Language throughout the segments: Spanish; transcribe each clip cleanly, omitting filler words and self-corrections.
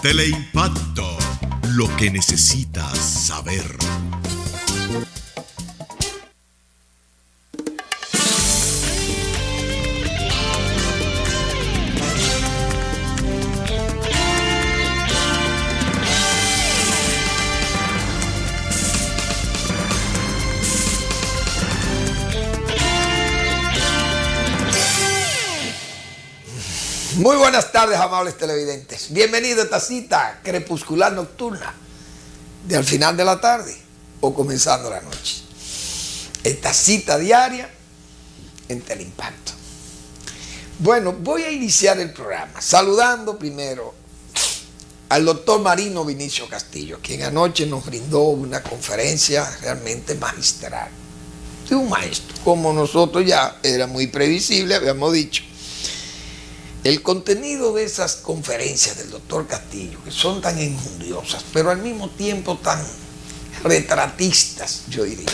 Teleimpacto, lo que necesitas saber. Muy buenas tardes, amables televidentes. Bienvenido a esta cita crepuscular nocturna de al final de la tarde o comenzando la noche. Esta cita diaria en Teleimpacto. Bueno, voy a iniciar el programa saludando primero al doctor Marino Vinicio Castillo, quien anoche nos brindó una conferencia realmente magistral. De un maestro, como nosotros ya era muy previsible, habíamos dicho. El contenido de esas conferencias del doctor Castillo, que son tan injuriosas, pero al mismo tiempo tan retratistas, yo diría,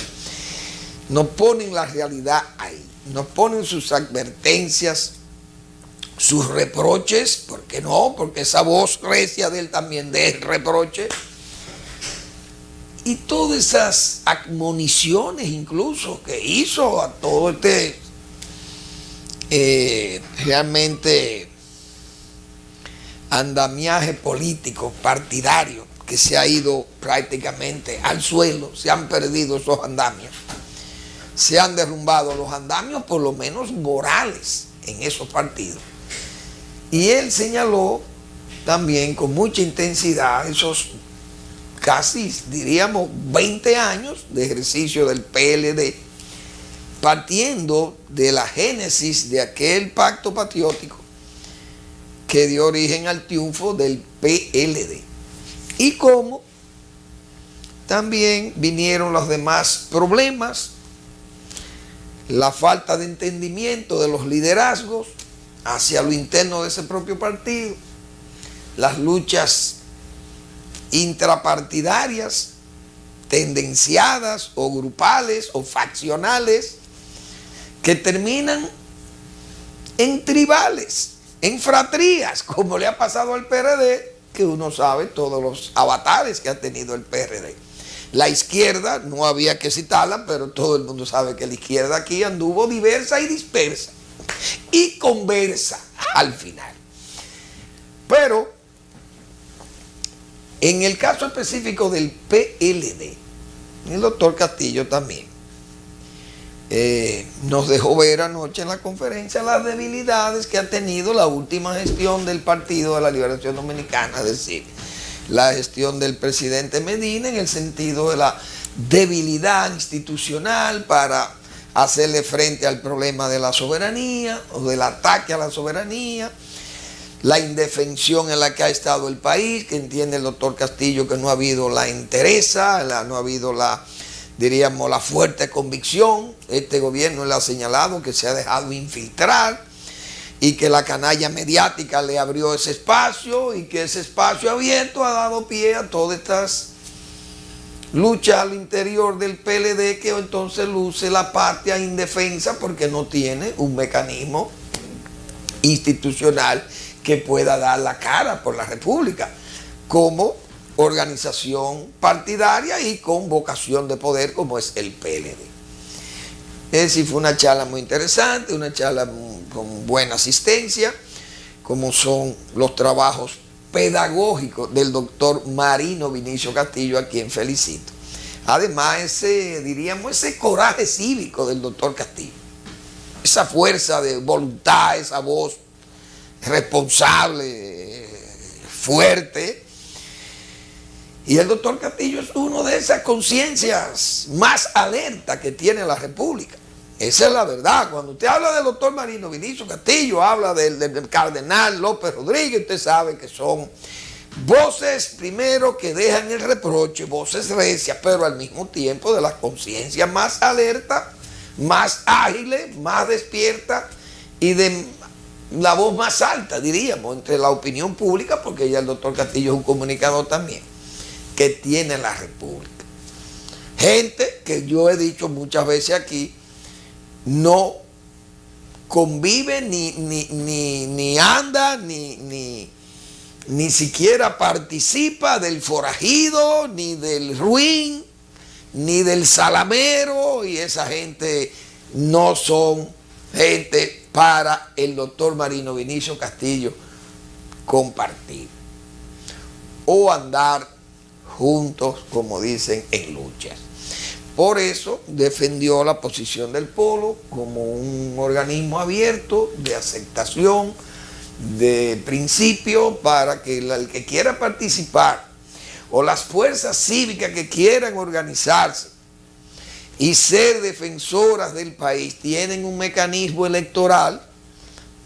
nos ponen la realidad ahí, nos ponen sus advertencias, sus reproches, ¿por qué no? Porque esa voz recia de él también de reproche, y todas esas admoniciones incluso que hizo a todo este realmente andamiaje político, partidario, que se ha ido prácticamente al suelo, se han perdido esos andamios, se han derrumbado los andamios por lo menos morales en esos partidos. Y él señaló también con mucha intensidad esos casi, diríamos, 20 años de ejercicio del PLD, partiendo de la génesis de aquel pacto patriótico que dio origen al triunfo del PLD. Y cómo también vinieron los demás problemas, la falta de entendimiento de los liderazgos hacia lo interno de ese propio partido, las luchas intrapartidarias, tendenciadas o grupales o faccionales, que terminan en tribales, en fratrías, como le ha pasado al PRD, que uno sabe todos los avatares que ha tenido el PRD. La izquierda, no había que citarla, pero todo el mundo sabe que la izquierda aquí anduvo diversa y dispersa, y conversa al final. Pero, en el caso específico del PLD, el doctor Castillo también, nos dejó ver anoche en la conferencia las debilidades que ha tenido la última gestión del Partido de la Liberación Dominicana, es decir, la gestión del presidente Medina en el sentido de la debilidad institucional para hacerle frente al problema de la soberanía o del ataque a la soberanía, la indefensión en la que ha estado el país, que entiende el doctor Castillo que no ha habido la entereza, no ha habido diríamos, la fuerte convicción. Este gobierno le ha señalado que se ha dejado infiltrar y que la canalla mediática le abrió ese espacio y que ese espacio abierto ha dado pie a todas estas luchas al interior del PLD, que entonces luce la patria indefensa porque no tiene un mecanismo institucional que pueda dar la cara por la República como organización partidaria y con vocación de poder como es el PLD. Es decir, fue una charla muy interesante, una charla con buena asistencia, como son los trabajos pedagógicos del doctor Marino Vinicio Castillo, a quien felicito. Además, ese coraje cívico del doctor Castillo, esa fuerza de voluntad, esa voz responsable, fuerte. Y el doctor Castillo es uno de esas conciencias más alertas que tiene la República. Esa es la verdad. Cuando usted habla del doctor Marino Vinicio Castillo, habla del cardenal López Rodríguez, usted sabe que son voces, primero, que dejan el reproche, voces recias, pero al mismo tiempo de las conciencias más alertas, más ágiles, más despiertas y de la voz más alta, diríamos, entre la opinión pública, porque ya el doctor Castillo es un comunicador también, que tiene la República. Gente que yo he dicho muchas veces aquí, no convive ni anda, ni ni siquiera participa del forajido, ni del ruin, ni del salamero, y esa gente no son gente para el doctor Marino Vinicio Castillo compartir o andar juntos, como dicen, en luchas. Por eso defendió la posición del Polo como un organismo abierto de aceptación, de principio, para que el que quiera participar o las fuerzas cívicas que quieran organizarse y ser defensoras del país tienen un mecanismo electoral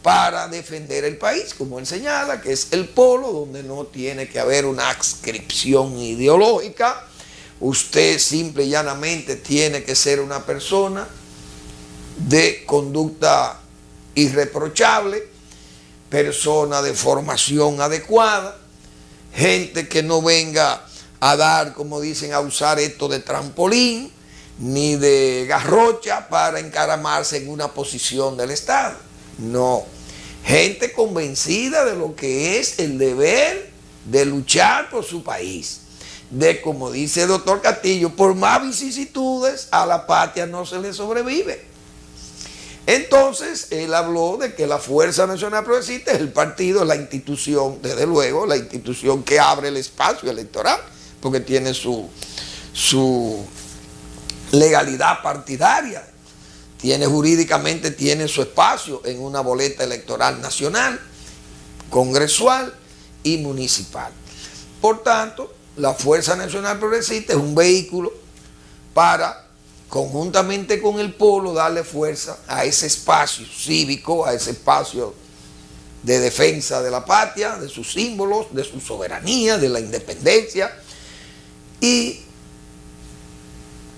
para defender el país, como él señala, que es el Polo, donde no tiene que haber una adscripción ideológica. Usted simple y llanamente tiene que ser una persona de conducta irreprochable, persona de formación adecuada, gente que no venga a dar, como dicen, a usar esto de trampolín, ni de garrocha para encaramarse en una posición del Estado. No, gente convencida de lo que es el deber de luchar por su país. De, como dice el doctor Castillo, por más vicisitudes a la patria no se le sobrevive. Entonces, él habló de que la Fuerza Nacional Progresista es el partido, la institución, desde luego, la institución que abre el espacio electoral, porque tiene su legalidad partidaria, jurídicamente tiene su espacio en una boleta electoral nacional, congresual y municipal. Por tanto, la Fuerza Nacional Progresista es un vehículo para, conjuntamente con el Polo, darle fuerza a ese espacio cívico, a ese espacio de defensa de la patria, de sus símbolos, de su soberanía, de la independencia. Y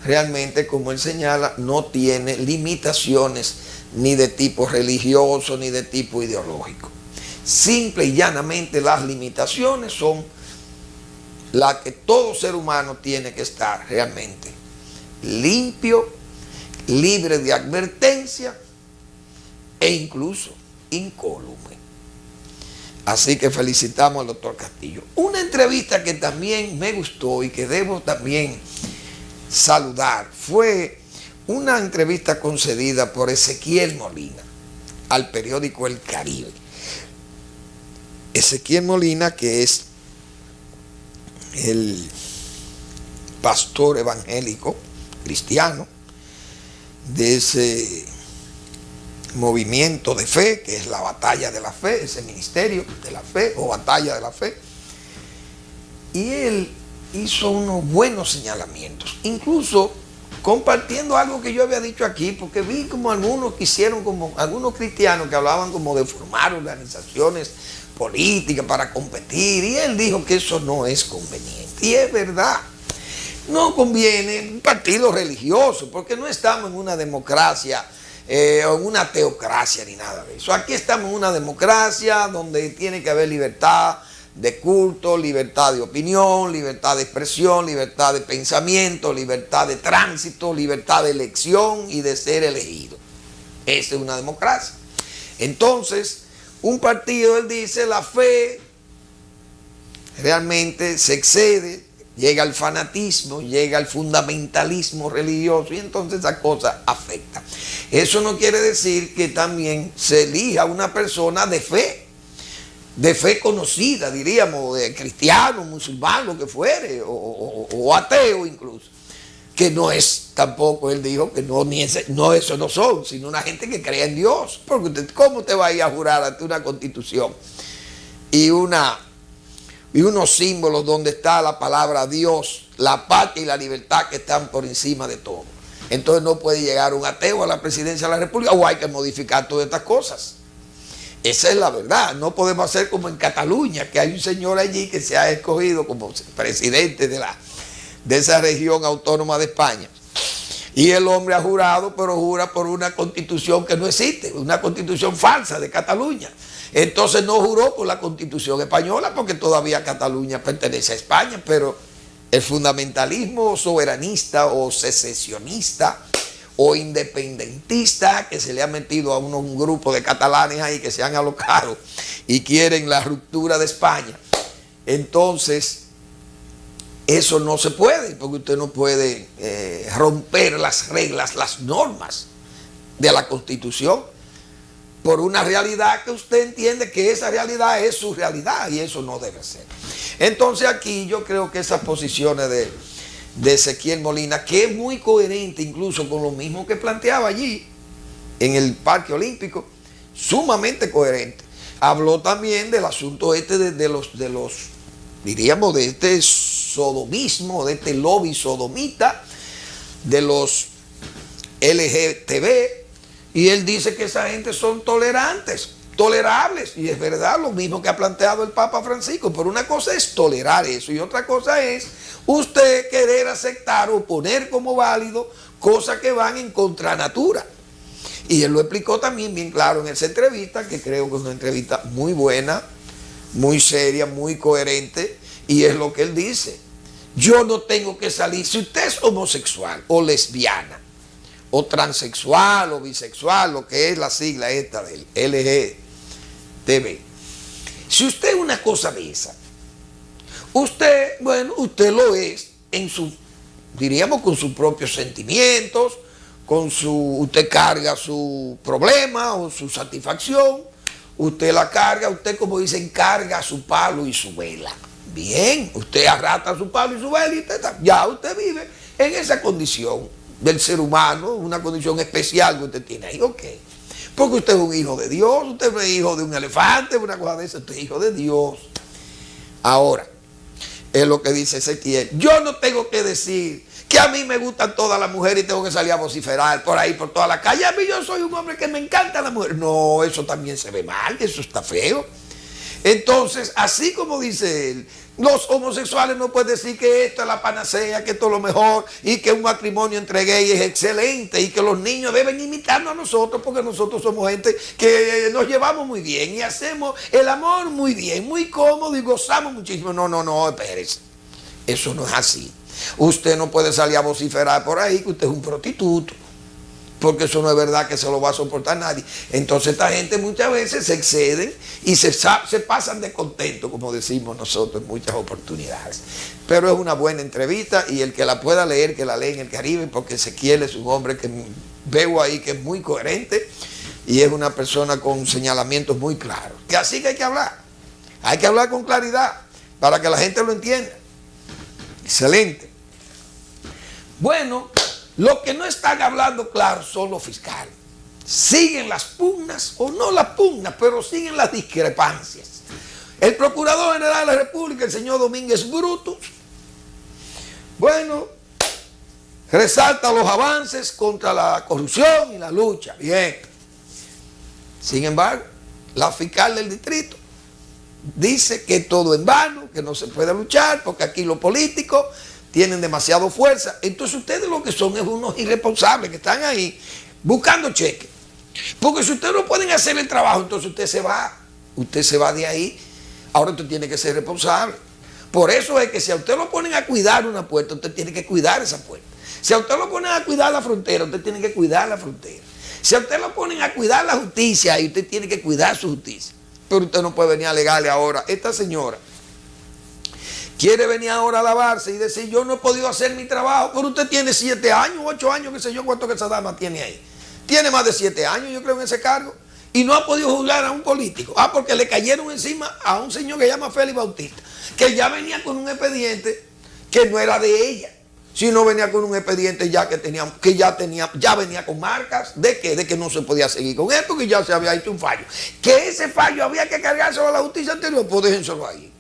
realmente, como él señala, no tiene limitaciones ni de tipo religioso ni de tipo ideológico. Simple y llanamente las limitaciones son las que todo ser humano tiene que estar realmente limpio, libre de advertencia e incluso incólume. Así que felicitamos al doctor Castillo. Una entrevista que también me gustó y que debo también saludar fue una entrevista concedida por Ezequiel Molina al periódico El Caribe. Ezequiel Molina, que es el pastor evangélico cristiano de ese movimiento de fe, que es la Batalla de la Fe, ese ministerio de la fe o Batalla de la Fe, y él hizo unos buenos señalamientos, incluso compartiendo algo que yo había dicho aquí, porque vi como algunos quisieron, como algunos cristianos que hablaban como de formar organizaciones políticas para competir, y él dijo que eso no es conveniente, y es verdad. No conviene un partido religioso, porque no estamos en una democracia o en una teocracia ni nada de eso. Aquí estamos en una democracia donde tiene que haber libertad de culto, libertad de opinión, libertad de expresión, libertad de pensamiento, libertad de tránsito, libertad de elección y de ser elegido. Esa es una democracia. Entonces, un partido, él dice, la fe realmente se excede, llega al fanatismo, llega al fundamentalismo religioso, y entonces esa cosa afecta. Eso no quiere decir que también se elija una persona de fe conocida, diríamos, de cristiano, musulmán, lo que fuere, o ateo incluso, que no es tampoco, él dijo, que no eso no son, sino una gente que cree en Dios, porque usted, ¿cómo te va a ir a jurar ante una constitución y unos símbolos donde está la palabra Dios, la patria y la libertad que están por encima de todo? Entonces no puede llegar un ateo a la presidencia de la República, o hay que modificar todas estas cosas. Esa es la verdad. No podemos hacer como en Cataluña, que hay un señor allí que se ha escogido como presidente de esa región autónoma de España. Y el hombre ha jurado, pero jura por una constitución que no existe, una constitución falsa de Cataluña. Entonces no juró por la Constitución española, porque todavía Cataluña pertenece a España, pero el fundamentalismo soberanista o secesionista o independentista que se le ha metido a un grupo de catalanes ahí que se han alocado y quieren la ruptura de España, Entonces, eso no se puede, porque usted no puede romper las reglas, las normas de la Constitución por una realidad que usted entiende que esa realidad es su realidad y eso no debe ser. Entonces aquí yo creo que esas posiciones de Ezequiel Molina, que es muy coherente incluso con lo mismo que planteaba allí en el Parque Olímpico, sumamente coherente. Habló también del asunto este de los diríamos, de este sodomismo, de este lobby sodomita, de los LGTB, y él dice que esa gente son tolerantes, tolerables, y es verdad, lo mismo que ha planteado el Papa Francisco, pero una cosa es tolerar eso y otra cosa es usted querer aceptar o poner como válido cosas que van en contranatura. Y él lo explicó también bien claro en esa entrevista, que creo que es una entrevista muy buena, muy seria, muy coherente, y es lo que él dice. Yo no tengo que salir, si usted es homosexual o lesbiana, o transexual o bisexual, lo que es la sigla esta del LGTB, si usted es una cosa de esa, usted, bueno, usted lo es en su, diríamos, con sus propios sentimientos, usted carga su problema o su satisfacción, usted la carga, usted, como dicen, carga su palo y su vela. Bien, usted arrastra su palo y su vela y ya usted vive en esa condición del ser humano, una condición especial que usted tiene ahí, ok. Porque usted es un hijo de Dios, usted no es hijo de un elefante, una cosa de esa, usted es hijo de Dios. Ahora, es lo que dice Ezequiel. Yo no tengo que decir que a mí me gustan todas las mujeres y tengo que salir a vociferar por ahí, por toda la calle. A mí yo soy un hombre que me encanta la mujer. No, eso también se ve mal, eso está feo. Entonces, así como dice él, los homosexuales no pueden decir que esto es la panacea, que esto es lo mejor y que un matrimonio entre gays es excelente y que los niños deben imitarnos a nosotros porque nosotros somos gente que nos llevamos muy bien y hacemos el amor muy bien, muy cómodo y gozamos muchísimo. No, espérese. Eso no es así. Usted no puede salir a vociferar por ahí que usted es un prostituto, porque eso no es verdad que se lo va a soportar nadie. Entonces esta gente muchas veces se exceden y se pasan de contento, como decimos nosotros en muchas oportunidades. Pero es una buena entrevista y el que la pueda leer, que la lea en el Caribe, porque Ezequiel es un hombre que veo ahí que es muy coherente y es una persona con señalamientos muy claros. Que así que hay que hablar con claridad para que la gente lo entienda. Excelente. Bueno, lo que no están hablando claro son los fiscales. Siguen las pugnas, o no las pugnas, pero siguen las discrepancias. El Procurador General de la República, el señor Domínguez Brutus, bueno, resalta los avances contra la corrupción y la lucha. Bien. Sin embargo, la fiscal del distrito dice que todo en vano, que no se puede luchar, porque aquí los políticos tienen demasiada fuerza. Entonces ustedes lo que son es unos irresponsables que están ahí buscando cheques. Porque si ustedes no pueden hacer el trabajo, entonces usted se va de ahí. Ahora usted tiene que ser responsable. Por eso es que si a usted lo ponen a cuidar una puerta, usted tiene que cuidar esa puerta. Si a usted lo ponen a cuidar la frontera, usted tiene que cuidar la frontera. Si a usted lo ponen a cuidar la justicia, y usted tiene que cuidar su justicia. Pero usted no puede venir a alegarle ahora. Esta señora quiere venir ahora a lavarse y decir, yo no he podido hacer mi trabajo, pero usted tiene 7 años, 8 años, qué sé yo, cuánto que esa dama tiene ahí. Tiene más de 7 años, yo creo, en ese cargo, y no ha podido juzgar a un político. Porque le cayeron encima a un señor que se llama Félix Bautista, que ya venía con un expediente que no era de ella, sino venía con un expediente ya ya venía con marcas de que no se podía seguir con esto, que ya se había hecho un fallo. Que ese fallo había que cargárselo a la justicia anterior, pues déjenselo ahí.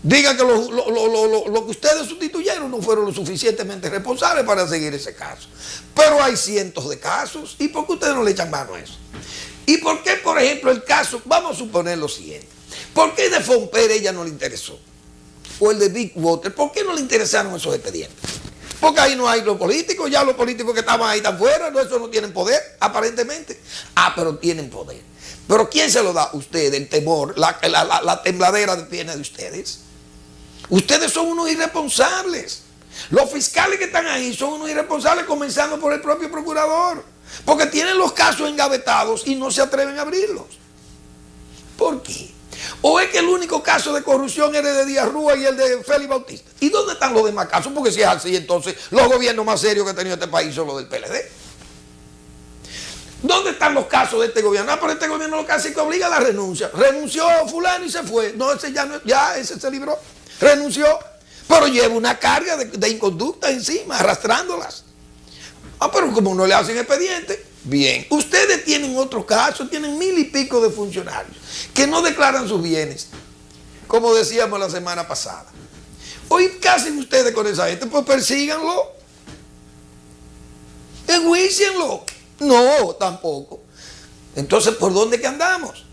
Digan que lo que ustedes sustituyeron no fueron lo suficientemente responsables para seguir ese caso. Pero hay cientos de casos. ¿Y por qué ustedes no le echan mano a eso? ¿Y por qué, por ejemplo, el caso, vamos a suponer lo siguiente, ¿por qué de Fomper ella no le interesó? O el de Big Water, ¿por qué no le interesaron esos expedientes? Porque ahí no hay los políticos, ya los políticos que estaban ahí están fuera, esos no tienen poder, aparentemente. Pero tienen poder. ¿Pero quién se lo da? Ustedes, el temor, la tembladera de piernas de ustedes. Ustedes son unos irresponsables. Los fiscales que están ahí son unos irresponsables, comenzando por el propio procurador. Porque tienen los casos engavetados y no se atreven a abrirlos. ¿Por qué? ¿O es que el único caso de corrupción es el de Díaz Rúa y el de Félix Bautista? ¿Y dónde están los demás casos? Porque si es así, entonces los gobiernos más serios que ha tenido este país son los del PLD. ¿Dónde están los casos de este gobierno? Ah, pero este gobierno lo que hace es que obliga a la renuncia. Renunció fulano y se fue. No, ese ese se libró. Renunció. Pero lleva una carga de inconducta encima, arrastrándolas. Ah, pero como no le hacen expediente, bien. Ustedes tienen otro caso, tienen 1000 y pico de funcionarios que no declaran sus bienes, como decíamos la semana pasada. Hoy, ¿qué hacen ustedes con esa gente? Pues persíganlo. Enjuícienlo. No, tampoco. Entonces, ¿por dónde que andamos?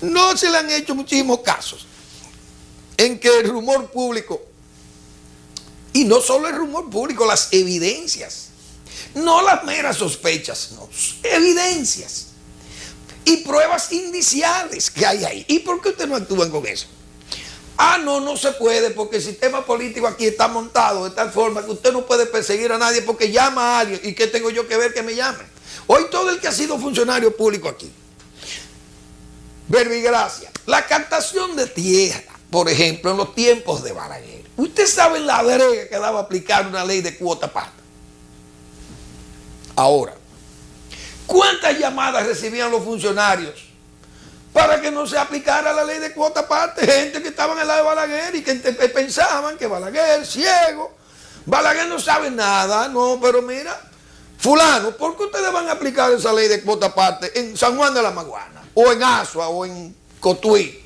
No se le han hecho muchísimos casos en que el rumor público, y no solo el rumor público, las evidencias, no las meras sospechas, no, evidencias y pruebas indiciales que hay ahí. ¿Y por qué ustedes no actúan con eso? Ah, no se puede, porque el sistema político aquí está montado de tal forma que usted no puede perseguir a nadie porque llama a alguien. ¿Y qué tengo yo que ver que me llamen? Hoy todo el que ha sido funcionario público aquí, verbigracia, la captación de tierra, por ejemplo, en los tiempos de Balaguer. Usted sabe la brega que daba a aplicar una ley de cuota parte. Ahora, ¿cuántas llamadas recibían los funcionarios para que no se aplicara la ley de cuota parte? Gente que estaba en el lado de Balaguer y que pensaban que Balaguer, ciego, Balaguer no sabe nada. No, pero mira, fulano, ¿por qué ustedes van a aplicar esa ley de cuota parte en San Juan de la Maguana, o en Asua, o en Cotuí?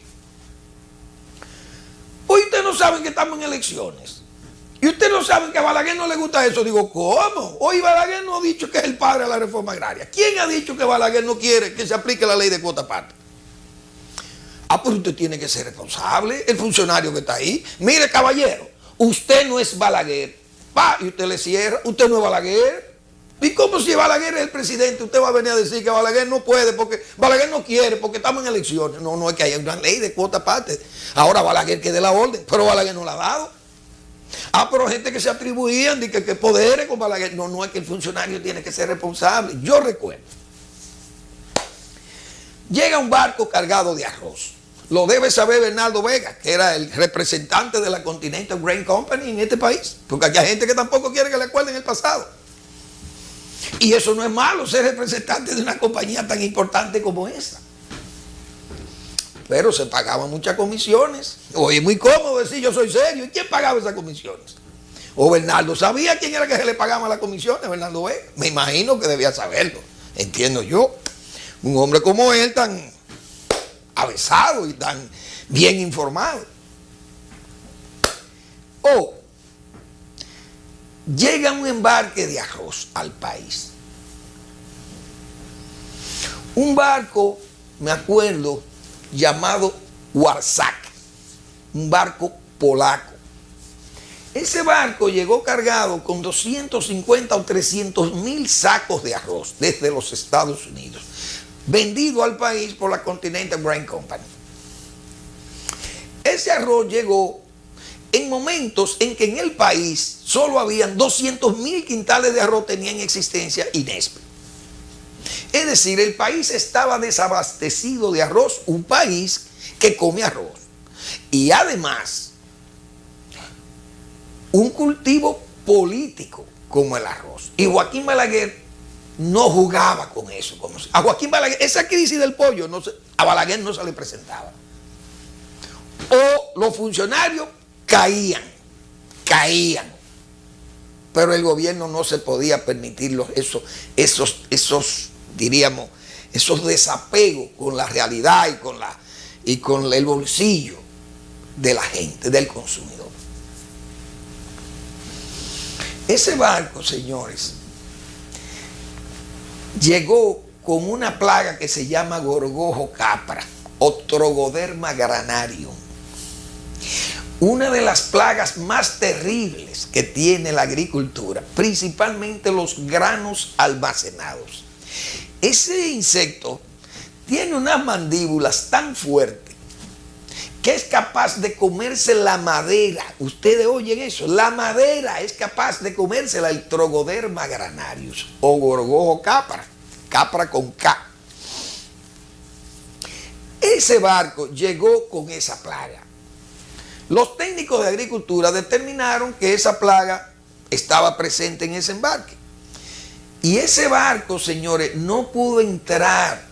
Hoy ustedes no saben que estamos en elecciones. Y ustedes no saben que a Balaguer no le gusta eso. Digo, ¿cómo? Hoy Balaguer no ha dicho que es el padre de la reforma agraria. ¿Quién ha dicho que Balaguer no quiere que se aplique la ley de cuota parte? Ah, pues usted tiene que ser responsable, el funcionario que está ahí. Mire, caballero, usted no es Balaguer. Va, y usted le cierra, usted no es Balaguer. ¿Y cómo si Balaguer es el presidente? Usted va a venir a decir que Balaguer no puede, porque Balaguer no quiere, porque estamos en elecciones. No, no es que haya una ley de cuota parte. Ahora Balaguer que dé la orden, pero Balaguer no la ha dado. Ah, pero gente que se atribuían de que poderes con Balaguer. No, no es que el funcionario tiene que ser responsable. Yo recuerdo. Llega un barco cargado de arroz. Lo debe saber Bernardo Vega, que era el representante de la Continental Grain Company en este país. Porque aquí hay gente que tampoco quiere que le acuerden el pasado. Y eso no es malo, ser representante de una compañía tan importante como esa. Pero se pagaban muchas comisiones. Oye, es muy cómodo decir yo soy serio. ¿Y quién pagaba esas comisiones? O Bernardo sabía quién era que se le pagaba las comisiones, Bernardo Vega. Me imagino que debía saberlo. Entiendo yo. Un hombre como él, tan avesado y tan bien informado. O llega un embarque de arroz al país. Un barco, me acuerdo, llamado Warsak, un barco polaco. Ese barco llegó cargado con 250 o 300 mil sacos de arroz desde los Estados Unidos, vendido al país por la Continental Grain Company. Ese arroz llegó en momentos en que en el país solo habían 200.000 quintales de arroz tenían existencia INESP. Es decir, el país estaba desabastecido de arroz, un país que come arroz. Y además, un cultivo político como el arroz. Y Joaquín Balaguer no jugaba con eso. A Joaquín Balaguer, esa crisis del pollo, a Balaguer no se le presentaba. O los funcionarios caían. Pero el gobierno no se podía permitir esos desapegos con la realidad y con el bolsillo de la gente, del consumidor. Ese barco, señores, llegó con una plaga que se llama gorgojo capra o Trogoderma granarium. Una de las plagas más terribles que tiene la agricultura, principalmente los granos almacenados. Ese insecto tiene unas mandíbulas tan fuertes que es capaz de comerse la madera. Ustedes oyen eso, la madera es capaz de comérsela, el Trogoderma granarius o gorgojo capra, capra con K. ese barco llegó con esa plaga. Los técnicos de agricultura determinaron que esa plaga estaba presente en ese embarque. Y ese barco, señores, no pudo entrar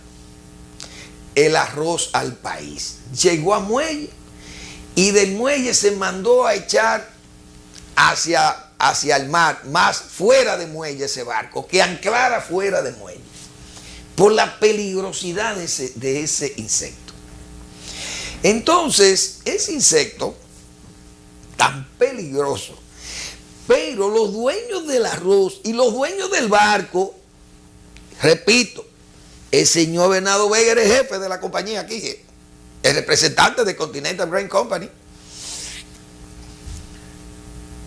el arroz al país. Llegó a muelle y del muelle se mandó a echar hacia el mar, más fuera de muelle ese barco, que anclara fuera de muelle, por la peligrosidad de ese insecto. Entonces, ese insecto tan peligroso, pero los dueños del arroz y los dueños del barco, repito, el señor Bernardo Vega era el jefe de la compañía aquí, el representante de Continental Grain Company.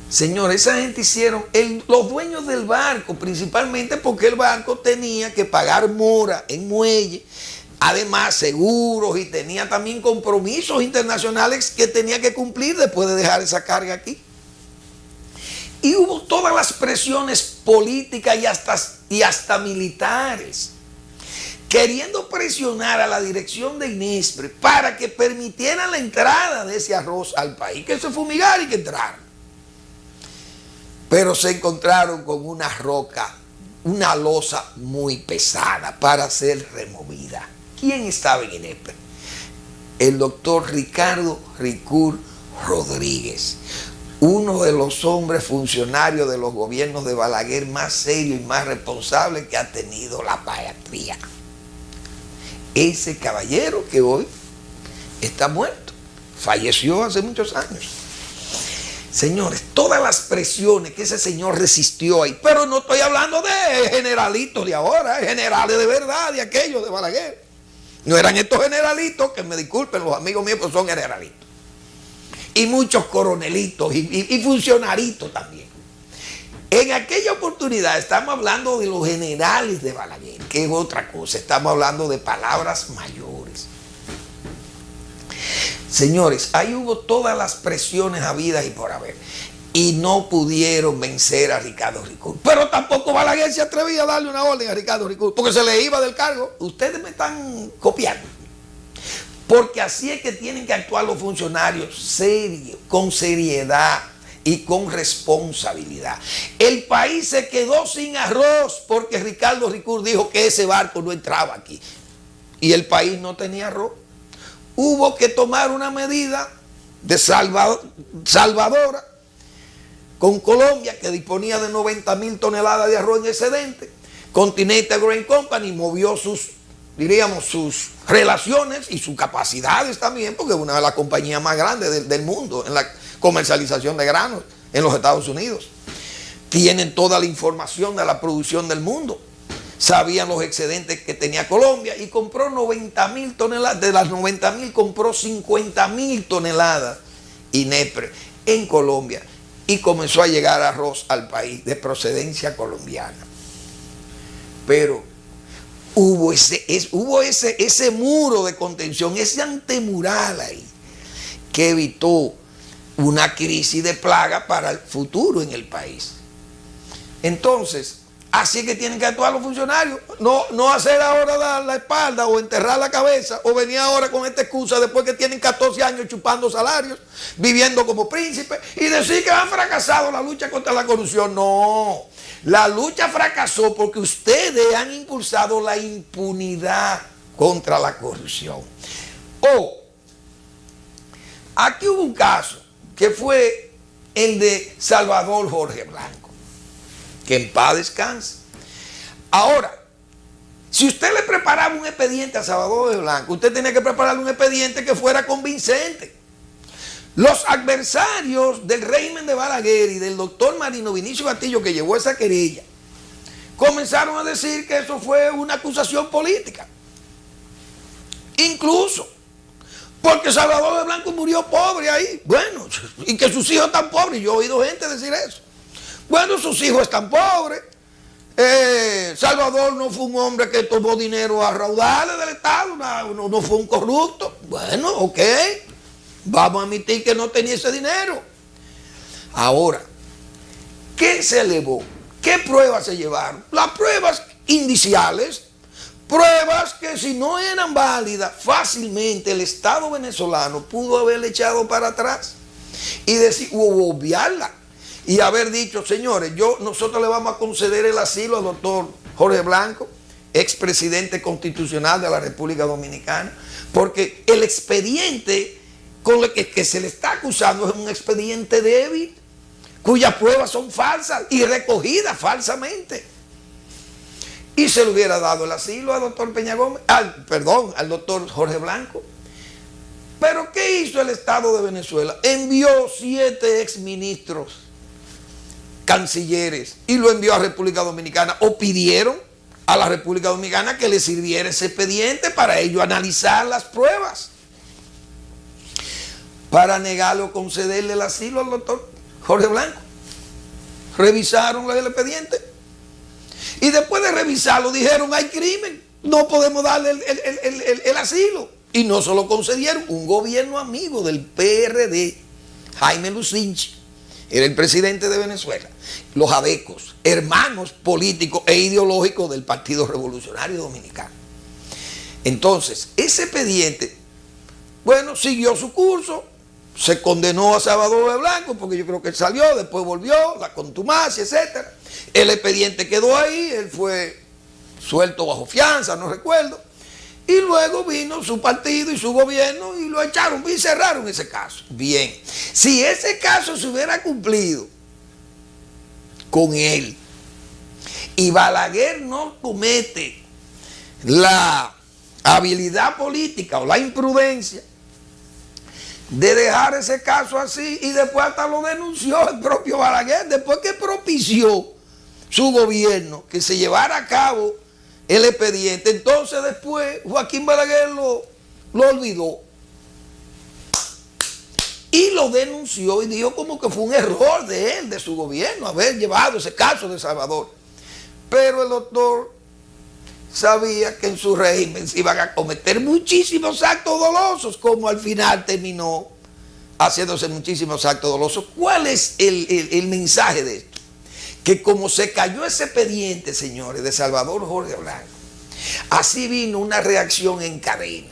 Señor, esa gente hicieron, los dueños del barco, principalmente porque el barco tenía que pagar mora en muelle, además seguros, y tenía también compromisos internacionales que tenía que cumplir después de dejar esa carga aquí. Y hubo todas las presiones políticas y hasta militares, queriendo presionar a la dirección de Inespre para que permitieran la entrada de ese arroz al país, que se fumigara y que entrara. Pero se encontraron con una roca, una losa muy pesada para ser removida. ¿Quién estaba en Inespre? El doctor Ricardo Ricur Rodríguez, uno de los hombres funcionarios de los gobiernos de Balaguer más serios y más responsables que ha tenido la patria. Ese caballero que hoy está muerto, falleció hace muchos años. Señores, todas las presiones que ese señor resistió ahí, pero no estoy hablando de generalitos de ahora, generales de verdad, de aquellos de Balaguer. No eran estos generalitos, que me disculpen los amigos míos, pero son generalitos. Y muchos coronelitos y funcionaritos también. En aquella oportunidad estamos hablando de los generales de Balaguer, que es otra cosa, estamos hablando de palabras mayores. Señores, ahí hubo todas las presiones habidas y por haber, y no pudieron vencer a Ricardo Ricur. Pero tampoco Balaguer se atrevía a darle una orden a Ricardo Ricur, porque se le iba del cargo. Ustedes me están copiando. Porque así es que tienen que actuar los funcionarios serios, con seriedad y con responsabilidad. El país se quedó sin arroz porque Ricardo Ricur dijo que ese barco no entraba aquí. Y el país no tenía arroz. Hubo que tomar una medida de salvadora con Colombia, que disponía de 90,000 toneladas de arroz en excedente. Continental Grain Company movió sus relaciones y sus capacidades también, porque es una de las compañías más grandes del mundo en la comercialización de granos en los Estados Unidos. Tienen toda la información de la producción del mundo. Sabían los excedentes que tenía Colombia y compró 90,000 toneladas. De las 90,000 compró 50,000 toneladas Inespre en Colombia y comenzó a llegar arroz al país de procedencia colombiana. Pero hubo ese muro de contención, ese antemural ahí, que evitó una crisis de plaga para el futuro en el país. Entonces, así es que tienen que actuar los funcionarios. No hacer ahora dar la espalda o enterrar la cabeza o venir ahora con esta excusa después que tienen 14 años chupando salarios, viviendo como príncipes y decir que han fracasado la lucha contra la corrupción. No, la lucha fracasó porque ustedes han impulsado la impunidad contra la corrupción. Aquí hubo un caso que fue el de Salvador Jorge Blanco, que en paz descanse. Ahora, si usted le preparaba un expediente a Salvador de Blanco, usted tenía que prepararle un expediente que fuera convincente. Los adversarios del régimen de Balaguer y del doctor Marino Vinicio Castillo, que llevó esa querella, comenzaron a decir que eso fue una acusación política. Incluso porque Salvador de Blanco murió pobre ahí. Bueno, y que sus hijos están pobres. Yo he oído gente decir eso. Bueno, sus hijos están pobres. Salvador no fue un hombre que tomó dinero a raudales del Estado, no fue un corrupto. Bueno, ok, vamos a admitir que no tenía ese dinero. Ahora, ¿qué se elevó? ¿Qué pruebas se llevaron? Las pruebas indiciales Pruebas que si no eran válidas, fácilmente el Estado venezolano pudo haberle echado para atrás y decir, o obviarla y haber dicho, señores, nosotros le vamos a conceder el asilo al doctor Jorge Blanco, expresidente constitucional de la República Dominicana, porque el expediente con el que se le está acusando es un expediente débil, cuyas pruebas son falsas y recogidas falsamente. Y se le hubiera dado el asilo al doctor Peña Gómez, al doctor Jorge Blanco. Pero ¿qué hizo el Estado de Venezuela? Envió 7 exministros, cancilleres, y lo envió a República Dominicana, o pidieron a la República Dominicana que le sirviera ese expediente para ello analizar las pruebas, para negarle o concederle el asilo al doctor Jorge Blanco. Revisaron el expediente y después de revisarlo dijeron, hay crimen, no podemos darle el asilo. Y no se lo concedieron. Un gobierno amigo del PRD, Jaime Lucinchi, era el presidente de Venezuela. Los adecos, hermanos políticos e ideológicos del Partido Revolucionario Dominicano. Entonces, ese expediente, bueno, siguió su curso. Se condenó a Salvador de Blanco, porque yo creo que él salió, después volvió, la contumacia, etc. El expediente quedó ahí, él fue suelto bajo fianza, no recuerdo. Y luego vino su partido y su gobierno y lo echaron y cerraron ese caso. Bien, si ese caso se hubiera cumplido con él y Balaguer no comete la habilidad política o la imprudencia de dejar ese caso así, y después hasta lo denunció el propio Balaguer, después que propició su gobierno que se llevara a cabo el expediente, entonces después Joaquín Balaguer lo olvidó y lo denunció y dijo como que fue un error de él, de su gobierno, haber llevado ese caso de Salvador. Pero el doctor sabía que en su régimen se iban a cometer muchísimos actos dolosos, como al final terminó haciéndose muchísimos actos dolosos. ¿Cuál es el mensaje de esto? Que como se cayó ese expediente, señores, de Salvador Jorge Blanco, así vino una reacción en cadena.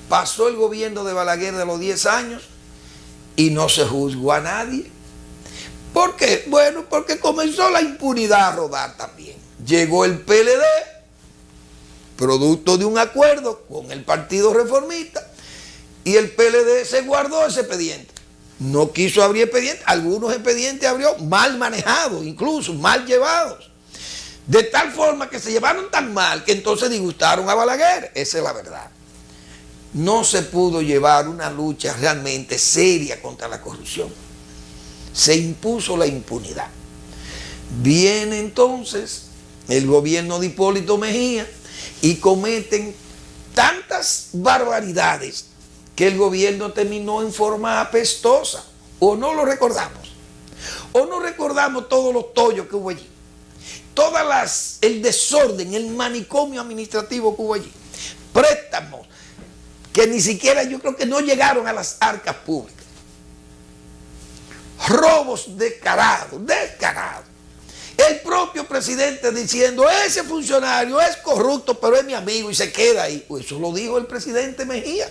Pasó el gobierno de Balaguer de los 10 años y no se juzgó a nadie. ¿Por qué? Bueno, porque comenzó la impunidad a rodar también. Llegó el PLD, producto de un acuerdo con el Partido Reformista, y el PLD se guardó ese expediente. No quiso abrir expedientes, algunos expedientes abrió mal manejados, incluso mal llevados. De tal forma que se llevaron tan mal que entonces disgustaron a Balaguer. Esa es la verdad. No se pudo llevar una lucha realmente seria contra la corrupción. Se impuso la impunidad. Viene entonces el gobierno de Hipólito Mejía y cometen tantas barbaridades que el gobierno terminó en forma apestosa. ¿O no lo recordamos? ¿O no recordamos todos los tollos que hubo allí? El desorden, el manicomio administrativo que hubo allí. Préstamos que ni siquiera, yo creo que no llegaron a las arcas públicas. Robos descarados. El propio presidente diciendo, ese funcionario es corrupto, pero es mi amigo y se queda ahí. Eso lo dijo el presidente Mejía.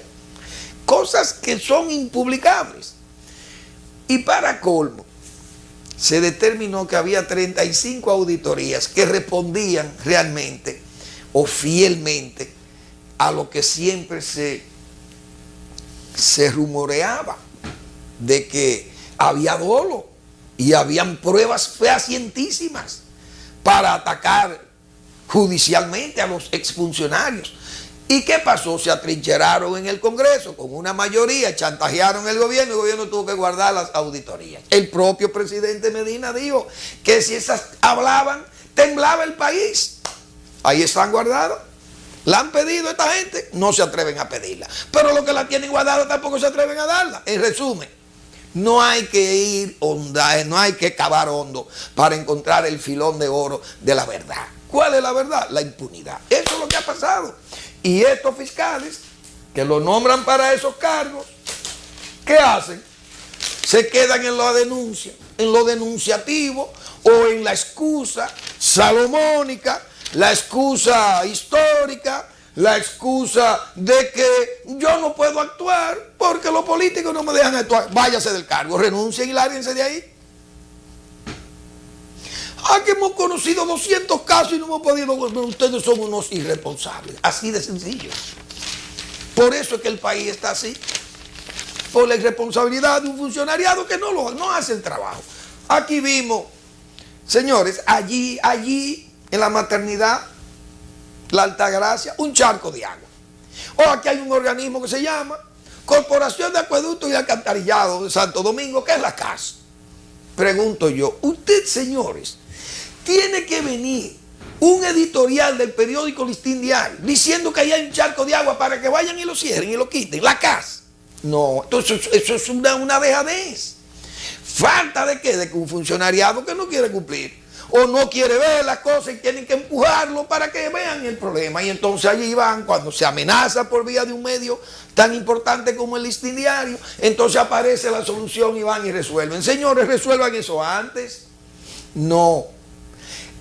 Cosas que son impublicables. Y para colmo, se determinó que había 35 auditorías que respondían realmente o fielmente a lo que siempre se rumoreaba, de que había dolo y habían pruebas fehacientísimas para atacar judicialmente a los exfuncionarios. ¿Y qué pasó? Se atrincheraron en el Congreso con una mayoría, chantajearon el gobierno tuvo que guardar las auditorías. El propio presidente Medina dijo que si esas hablaban, temblaba el país. Ahí están guardadas. La han pedido esta gente, no se atreven a pedirla. Pero los que la tienen guardada tampoco se atreven a darla. En resumen, no hay que ir no hay que cavar hondo para encontrar el filón de oro de la verdad. ¿Cuál es la verdad? La impunidad. Eso es lo que ha pasado. Y estos fiscales que lo nombran para esos cargos, ¿qué hacen? Se quedan en la denuncia, en lo denunciativo o en la excusa salomónica la excusa histórica, la excusa de que yo no puedo actuar porque los políticos no me dejan actuar. Váyase del cargo, renuncien y lárguense de ahí. Aquí hemos conocido 200 casos y no hemos podido. Ustedes son unos irresponsables. Así de sencillo. Por eso es que el país está así. Por la irresponsabilidad de un funcionariado que no hace el trabajo. Aquí vimos, señores, allí en la maternidad, la Altagracia, un charco de agua. O aquí hay un organismo que se llama Corporación de Acueducto y Alcantarillado de Santo Domingo, que es la CAS. Pregunto yo, usted, señores, tiene que venir un editorial del periódico Listín Diario diciendo que ahí hay un charco de agua para que vayan y lo cierren y lo quiten, la CAS. No, entonces eso es una dejadez. ¿Falta de qué? De que un funcionariado que no quiere cumplir o no quiere ver las cosas y tienen que empujarlo para que vean el problema. Y entonces allí van, cuando se amenaza por vía de un medio tan importante como el Listín Diario, entonces aparece la solución y van y resuelven. Señores, resuelvan eso antes. No.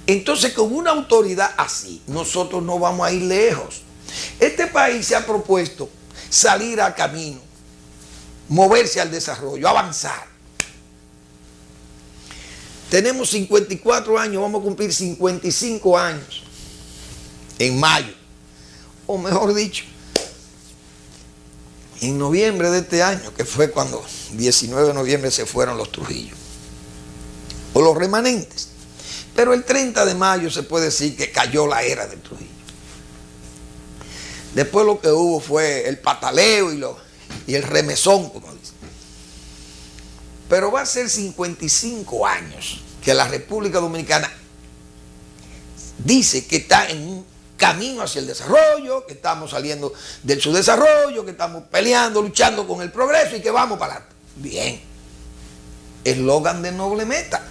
Entonces, con una autoridad así, nosotros no vamos a ir lejos. Este país se ha propuesto salir al camino, moverse al desarrollo, avanzar. Tenemos 54 años, vamos a cumplir 55 años en mayo. O mejor dicho, en noviembre de este año, que fue cuando 19 de noviembre se fueron los Trujillo. O los remanentes. Pero el 30 de mayo se puede decir que cayó la era del Trujillo. Después lo que hubo fue el pataleo y el remesón, como dicen. Pero va a ser 55 años que la República Dominicana dice que está en un camino hacia el desarrollo, que estamos saliendo del subdesarrollo, que estamos peleando, luchando con el progreso y que vamos para adelante. Bien. Eslogan de noble meta.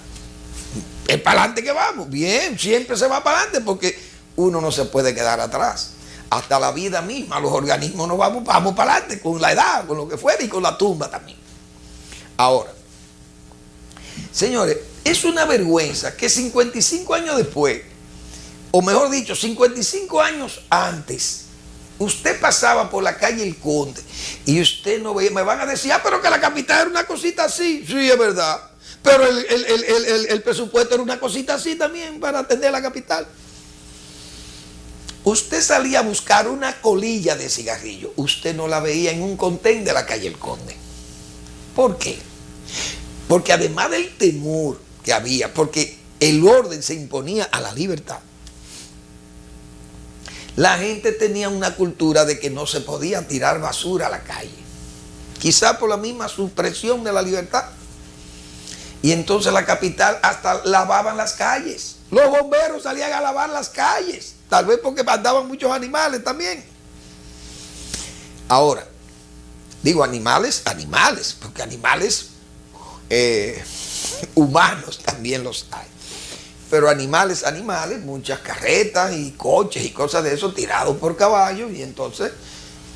Es para adelante que vamos. Bien, siempre se va para adelante porque uno no se puede quedar atrás. Hasta la vida misma, los organismos no vamos para adelante con la edad, con lo que fuera y con la tumba también. Ahora, señores, es una vergüenza que 55 años después, o mejor dicho, 55 años antes, usted pasaba por la calle El Conde y usted no veía, me van a decir, pero que la capital era una cosita así. Sí, es verdad. Pero el presupuesto era una cosita así también para atender la capital. Usted salía a buscar una colilla de cigarrillo. Usted no la veía en un contén de la calle El Conde. ¿Por qué? Porque además del temor que había, porque el orden se imponía a la libertad, la gente tenía una cultura de que no se podía tirar basura a la calle. Quizá por la misma supresión de la libertad. Y entonces la capital hasta lavaban las calles. Los bomberos salían a lavar las calles. Tal vez porque andaban muchos animales también. Ahora, digo animales, porque animales humanos también los hay. Pero animales, muchas carretas y coches y cosas de eso tirados por caballos. Y entonces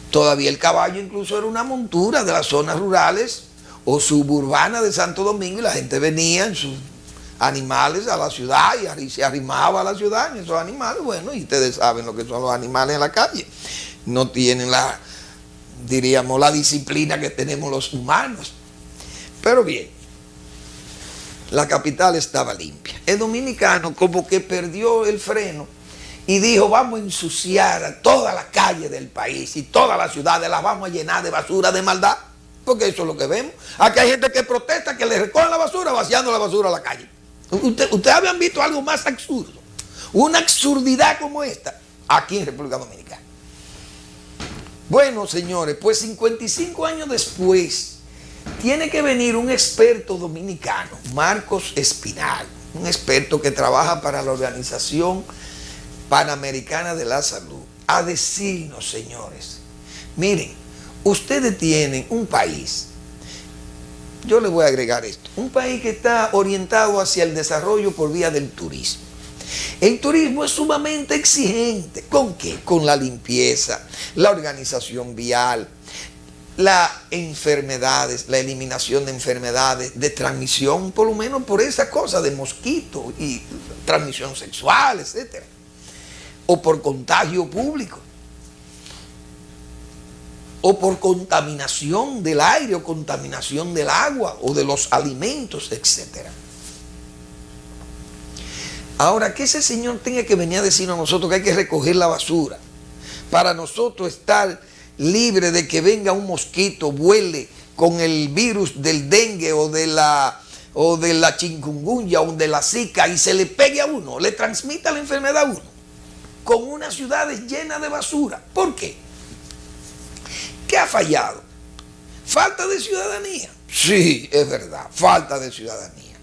todavía el caballo incluso era una montura de las zonas rurales o suburbana de Santo Domingo, y la gente venía en sus animales a la ciudad y se arrimaba a la ciudad en esos animales. Bueno, y ustedes saben lo que son los animales en la calle. No tienen la disciplina que tenemos los humanos. Pero bien, la capital estaba limpia. El dominicano como que perdió el freno y dijo, vamos a ensuciar a toda la calle del país y todas las ciudades las vamos a llenar de basura, de maldad. Porque eso es lo que vemos. Aquí hay gente que protesta que le recojan la basura vaciando la basura a la calle. ¿Ustedes habían visto algo más absurdo? Una absurdidad como esta aquí en República Dominicana. Bueno, señores, pues 55 años después tiene que venir un experto dominicano, Marcos Espinal, un experto que trabaja para la Organización Panamericana de la Salud, a decirnos, señores, miren, ustedes tienen un país, yo les voy a agregar esto, un país que está orientado hacia el desarrollo por vía del turismo. El turismo es sumamente exigente. ¿Con qué? Con la limpieza, la organización vial, las enfermedades, la eliminación de enfermedades de transmisión, por lo menos por esa cosa de mosquitos y transmisión sexual, etc. o por contagio público, o por contaminación del aire, o contaminación del agua, o de los alimentos, etc. Ahora, que ese señor tenga que venir a decirnos a nosotros que hay que recoger la basura para nosotros estar libres de que venga un mosquito, vuele con el virus del dengue o de la chikungunya o de la zika y se le pegue a uno, le transmita la enfermedad a uno, con unas ciudades llenas de basura. ¿Por qué? ¿Qué ha fallado? ¿Falta de ciudadanía? Sí, es verdad, falta de ciudadanía.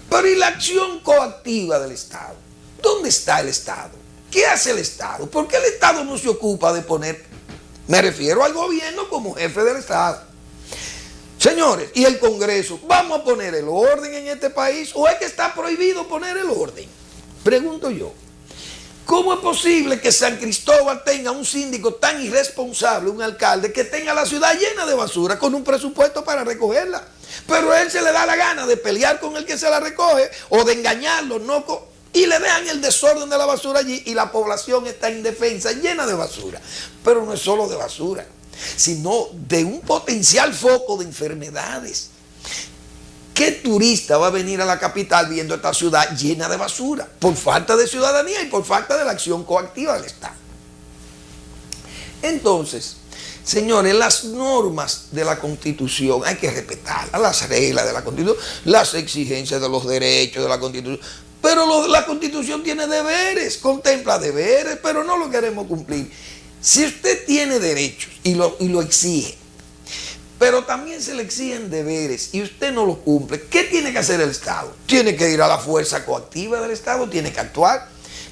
Pero ¿y la acción coactiva del Estado? ¿Dónde está el Estado? ¿Qué hace el Estado? ¿Por qué el Estado no se ocupa de poner, me refiero al gobierno como jefe del Estado? Señores, ¿y el Congreso? ¿Vamos a poner el orden en este país o es que está prohibido poner el orden? Pregunto yo. ¿Cómo es posible que San Cristóbal tenga un síndico tan irresponsable, un alcalde, que tenga la ciudad llena de basura con un presupuesto para recogerla? Pero a él se le da la gana de pelear con el que se la recoge o de engañarlo, y le dejan el desorden de la basura allí y la población está indefensa, llena de basura. Pero no es solo de basura, sino de un potencial foco de enfermedades. ¿Qué turista va a venir a la capital viendo esta ciudad llena de basura? Por falta de ciudadanía y por falta de la acción coactiva del Estado. Entonces, señores, las normas de la Constitución hay que respetarlas, las reglas de la Constitución, las exigencias de los derechos de la Constitución. Pero la Constitución tiene deberes, contempla deberes, pero no lo queremos cumplir. Si usted tiene derechos y lo exige, pero también se le exigen deberes y usted no los cumple, ¿qué tiene que hacer el Estado? Tiene que ir a la fuerza coactiva del Estado, tiene que actuar.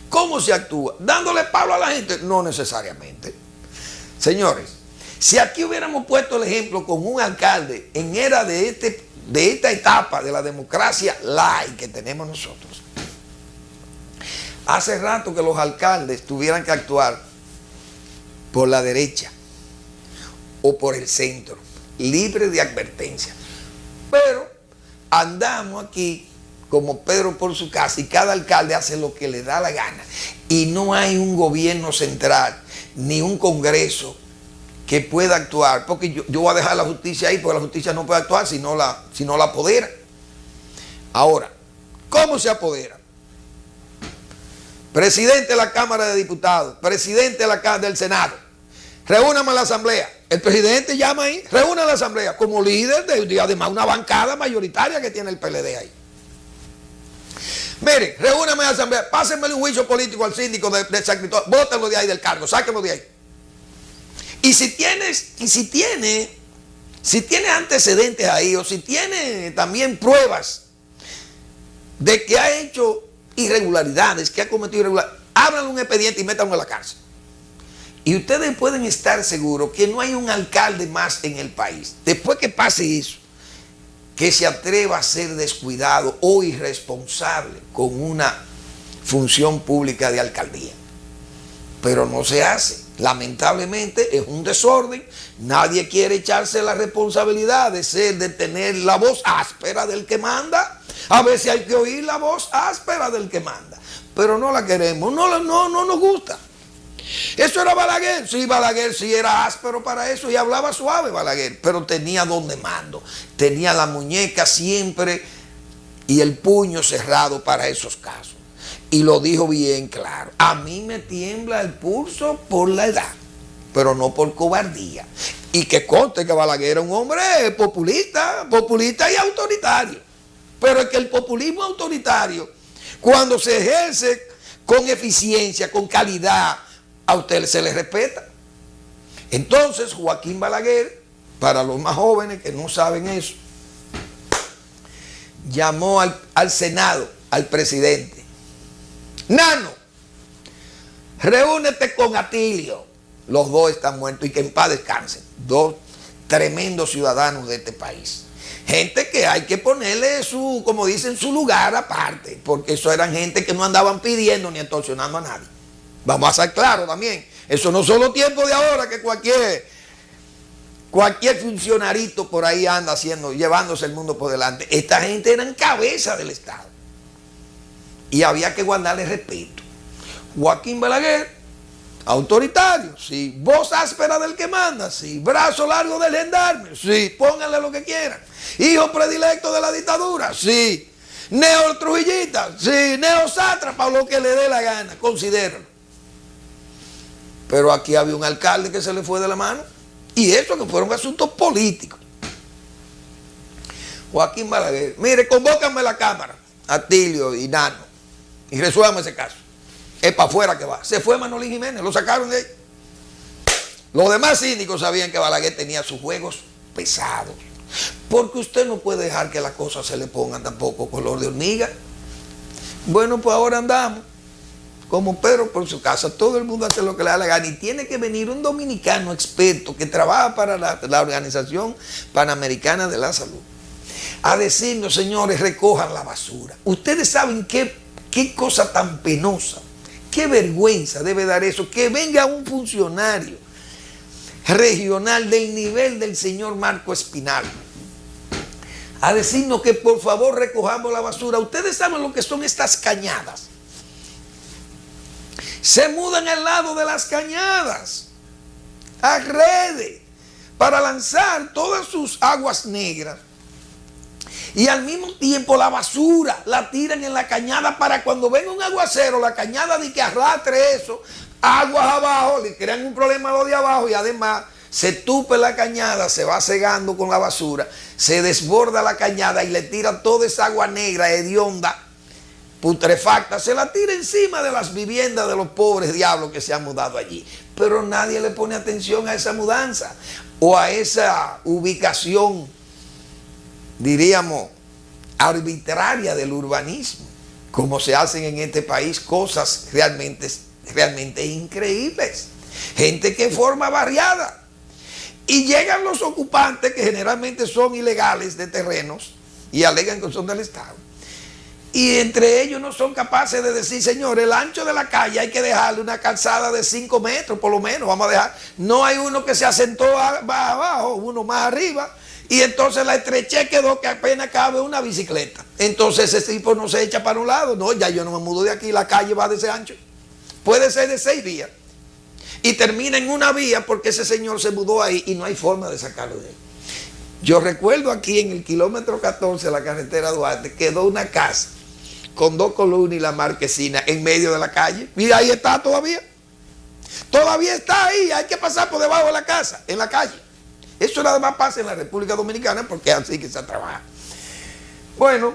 ¿Cómo se actúa? ¿Dándole palo a la gente? No necesariamente. Señores, si aquí hubiéramos puesto el ejemplo con un alcalde en era de esta etapa de la democracia light que tenemos nosotros, hace rato que los alcaldes tuvieran que actuar por la derecha o por el centro, libre de advertencia. Pero andamos aquí como Pedro por su casa y cada alcalde hace lo que le da la gana. Y no hay un gobierno central ni un Congreso que pueda actuar. Porque yo voy a dejar la justicia ahí, porque la justicia no puede actuar si no la apodera. Ahora, ¿cómo se apodera? Presidente de la Cámara de Diputados, presidente del Senado, reúname a la asamblea. El presidente llama ahí, reúne a la asamblea como líder de además una bancada mayoritaria que tiene el PLD ahí. Miren, reúname a la asamblea, pásenmele un juicio político al síndico de San Cristóbal, bótenlo de ahí del cargo, sáquenlo de ahí. Y si tiene antecedentes ahí, o si tiene también pruebas de que ha hecho irregularidades, que ha cometido irregularidades, ábranle un expediente y métanlo en la cárcel. Y ustedes pueden estar seguros que no hay un alcalde más en el país, después que pase eso, que se atreva a ser descuidado o irresponsable con una función pública de alcaldía. Pero no se hace. Lamentablemente es un desorden. Nadie quiere echarse la responsabilidad de tener la voz áspera del que manda. A veces hay que oír la voz áspera del que manda, pero no la queremos, no nos gusta. ¿Eso era Balaguer? Sí, Balaguer sí era áspero para eso y hablaba suave Balaguer, pero tenía donde mando, tenía la muñeca siempre y el puño cerrado para esos casos. Y lo dijo bien claro: a mí me tiembla el pulso por la edad, pero no por cobardía. Y que conste que Balaguer era un hombre populista y autoritario. Pero es que el populismo autoritario, cuando se ejerce con eficiencia, con calidad, a usted se le respeta. Entonces Joaquín Balaguer, para los más jóvenes que no saben eso, llamó al Senado, al presidente: Nano, reúnete con Atilio. Los dos están muertos y que en paz descansen. Dos tremendos ciudadanos de este país. Gente que hay que ponerle como dicen, su lugar aparte, porque eso eran gente que no andaban pidiendo ni extorsionando a nadie. Vamos a ser claros también. Eso no son los tiempos de ahora que cualquier funcionarito por ahí anda llevándose el mundo por delante. Esta gente eran cabeza del Estado y había que guardarle respeto. Joaquín Balaguer, autoritario, sí. Voz áspera del que manda, sí. Brazo largo del gendarme, sí. Pónganle lo que quieran. Hijo predilecto de la dictadura, sí. Neo trujillita, sí. Neo sátrapa, lo que le dé la gana, considéralo. Pero aquí había un alcalde que se le fue de la mano. Y eso que fueron asuntos políticos. Joaquín Balaguer, mire, convócame a la Cámara, Atilio y Nano, y resuelvan ese caso. Es para afuera que va. Se fue Manolín Jiménez, lo sacaron de ahí. Los demás síndicos sabían que Balaguer tenía sus juegos pesados. Porque usted no puede dejar que las cosas se le pongan tampoco color de hormiga. Bueno, pues ahora andamos como Pedro por su casa. Todo el mundo hace lo que le da la gana. Y tiene que venir un dominicano experto que trabaja para la Organización Panamericana de la Salud a decirnos, señores, recojan la basura. Ustedes saben qué cosa tan penosa, qué vergüenza debe dar eso, que venga un funcionario regional del nivel del señor Marco Espinal a decirnos que por favor recojamos la basura. Ustedes saben lo que son estas cañadas. Se mudan al lado de las cañadas, a redes, para lanzar todas sus aguas negras. Y al mismo tiempo la basura la tiran en la cañada para cuando venga un aguacero, la cañada de que arrastre eso, aguas abajo, le crean un problema a los de abajo y además se tupe la cañada, se va cegando con la basura, se desborda la cañada y le tira toda esa agua negra, hedionda, putrefacta, se la tira encima de las viviendas de los pobres diablos que se han mudado allí. Pero nadie le pone atención a esa mudanza o a esa ubicación, diríamos, arbitraria del urbanismo, como se hacen en este país cosas realmente increíbles. Gente que forma barriada. Y llegan los ocupantes, que generalmente son ilegales de terrenos, y alegan que son del Estado. Y entre ellos no son capaces de decir, señor, el ancho de la calle hay que dejarle una calzada de 5 metros, por lo menos, vamos a dejar. No hay uno que se asentó abajo, uno más arriba, y entonces la estrechez quedó que apenas cabe una bicicleta. Entonces ese tipo no se echa para un lado. No, ya yo no me mudo de aquí, la calle va de ese ancho. Puede ser de 6 vías. Y termina en una vía porque ese señor se mudó ahí y no hay forma de sacarlo de ahí. Yo recuerdo aquí en el kilómetro 14 de la carretera Duarte, quedó una casa con 2 columnas y la marquesina en medio de la calle. Y ahí está todavía. Todavía está ahí, hay que pasar por debajo de la casa, en la calle. Eso nada más pasa en la República Dominicana porque es así que se trabaja. Bueno,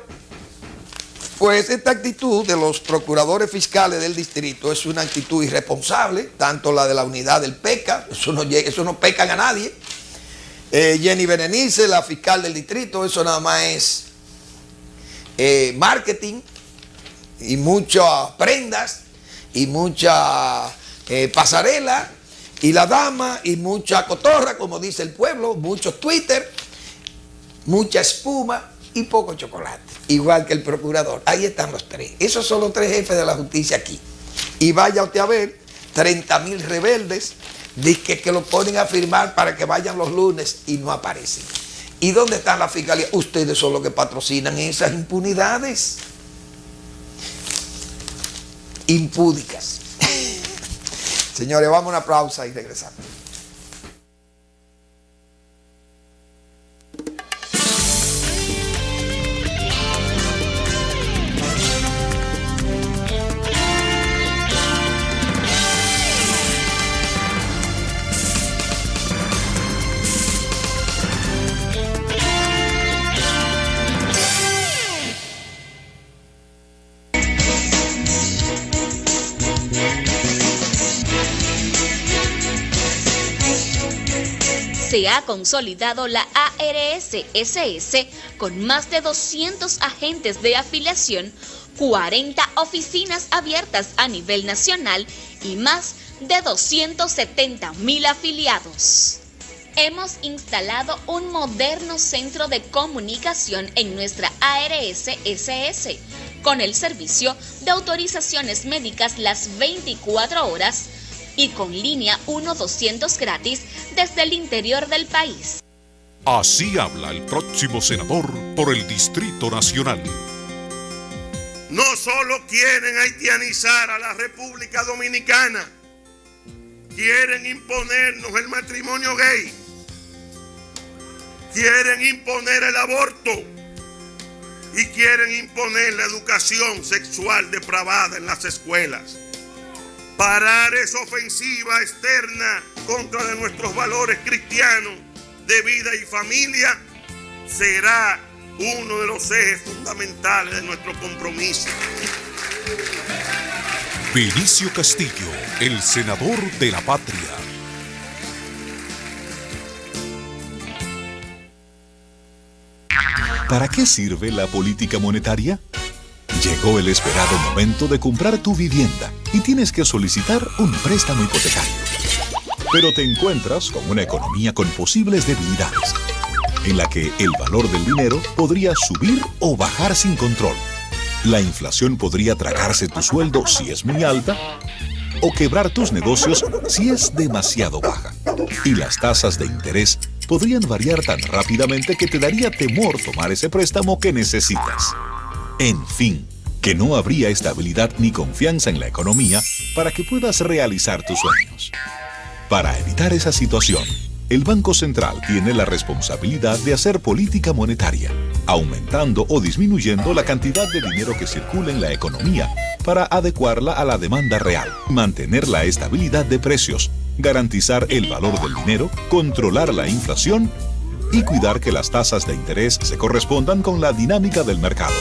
pues esta actitud de los procuradores fiscales del distrito es una actitud irresponsable, tanto la de la unidad del PECA, eso no pecan a nadie. Jenny Berenice, la fiscal del distrito, eso nada más es marketing y muchas prendas y mucha pasarela y la dama y mucha cotorra, como dice el pueblo, muchos Twitter, mucha espuma y poco chocolate. Igual que el procurador. Ahí están los 3. Esos son los 3 jefes de la justicia aquí. Y vaya usted a ver 30,000 rebeldes que lo ponen a firmar para que vayan los lunes y no aparecen. ¿Y dónde están la fiscalía? Ustedes son los que patrocinan esas impunidades impúdicas. Señores, vamos a una pausa y regresamos. Se ha consolidado la ARS-SS con más de 200 agentes de afiliación, 40 oficinas abiertas a nivel nacional y más de 270,000 afiliados. Hemos instalado un moderno centro de comunicación en nuestra ARS-SS, con el servicio de autorizaciones médicas las 24 horas y con línea 1-200 gratis desde el interior del país. Así habla el próximo senador por el Distrito Nacional. Nos solo quieren haitianizar a la República Dominicana, quieren imponernos el matrimonio gay, quieren imponer el aborto y quieren imponer la educación sexual depravada en las escuelas. Parar esa ofensiva externa contra de nuestros valores cristianos de vida y familia será uno de los ejes fundamentales de nuestro compromiso. Vinicio Castillo, el senador de la patria. ¿Para qué sirve la política monetaria? Llegó el esperado momento de comprar tu vivienda y tienes que solicitar un préstamo hipotecario. Pero te encuentras con una economía con posibles debilidades, en la que el valor del dinero podría subir o bajar sin control. La inflación podría tragarse tu sueldo si es muy alta, o quebrar tus negocios si es demasiado baja. Y las tasas de interés podrían variar tan rápidamente que te daría temor tomar ese préstamo que necesitas. En fin, que no habría estabilidad ni confianza en la economía para que puedas realizar tus sueños. Para evitar esa situación, el Banco Central tiene la responsabilidad de hacer política monetaria, aumentando o disminuyendo la cantidad de dinero que circula en la economía para adecuarla a la demanda real, mantener la estabilidad de precios, garantizar el valor del dinero, controlar la inflación y cuidar que las tasas de interés se correspondan con la dinámica del mercado.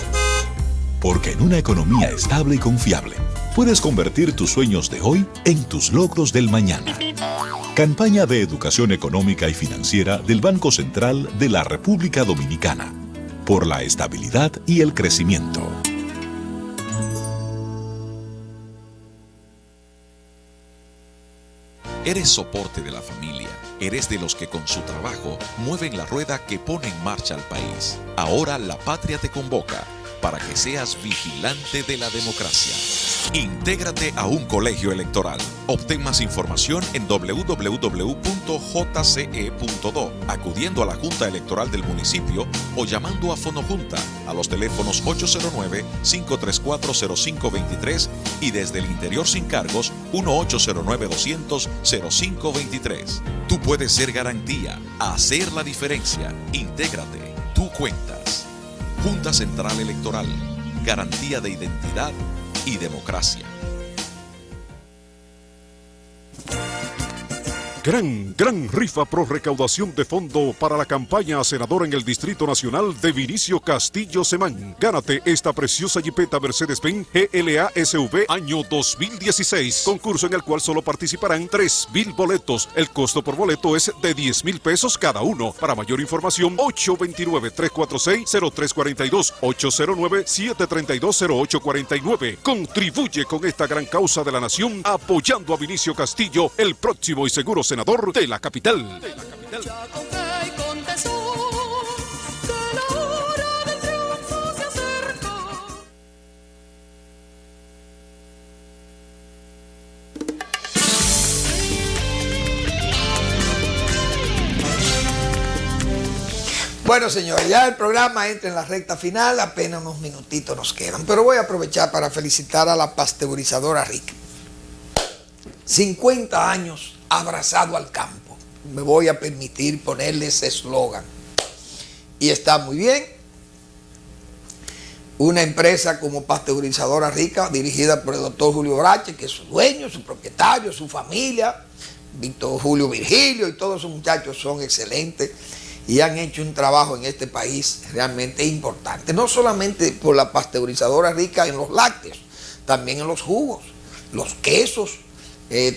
Porque en una economía estable y confiable, puedes convertir tus sueños de hoy en tus logros del mañana. Campaña de Educación Económica y Financiera del Banco Central de la República Dominicana. Por la estabilidad y el crecimiento. Eres soporte de la familia. Eres de los que con su trabajo mueven la rueda que pone en marcha al país. Ahora la patria te convoca para que seas vigilante de la democracia. Intégrate a un colegio electoral. Obtén más información en www.jce.do, acudiendo a la Junta Electoral del municipio o llamando a Fonojunta a los teléfonos 809-534-0523 y desde el interior sin cargos 1-809-200-0523. Tú puedes ser garantía, hacer la diferencia. Intégrate, tú cuentas. Junta Central Electoral, garantía de identidad y democracia. Gran rifa pro recaudación de fondo para la campaña a senador en el Distrito Nacional de Vinicio Castillo Semán. Gánate esta preciosa Jeepeta Mercedes-Benz GLA SV año 2016. Concurso en el cual solo participarán 3,000 boletos. El costo por boleto es de 10,000 pesos cada uno. Para mayor información, 829-346-0342, 809-732-0849. Contribuye con esta gran causa de la nación, apoyando a Vinicio Castillo, el próximo y seguro senador de la capital. Ya conté y contestó que la hora del triunfo se acerca. Bueno, señores, ya el programa entra en la recta final, apenas unos minutitos nos quedan, pero voy a aprovechar para felicitar a la pasteurizadora Rica. 50 años abrazado al campo. Me voy a permitir ponerle ese eslogan. Y está muy bien. Una empresa como Pasteurizadora Rica, dirigida por el doctor Julio Brache, que es su dueño, su propietario, su familia, Víctor Julio Virgilio y todos esos muchachos son excelentes y han hecho un trabajo en este país realmente importante. No solamente por la Pasteurizadora Rica en los lácteos, también en los jugos, los quesos,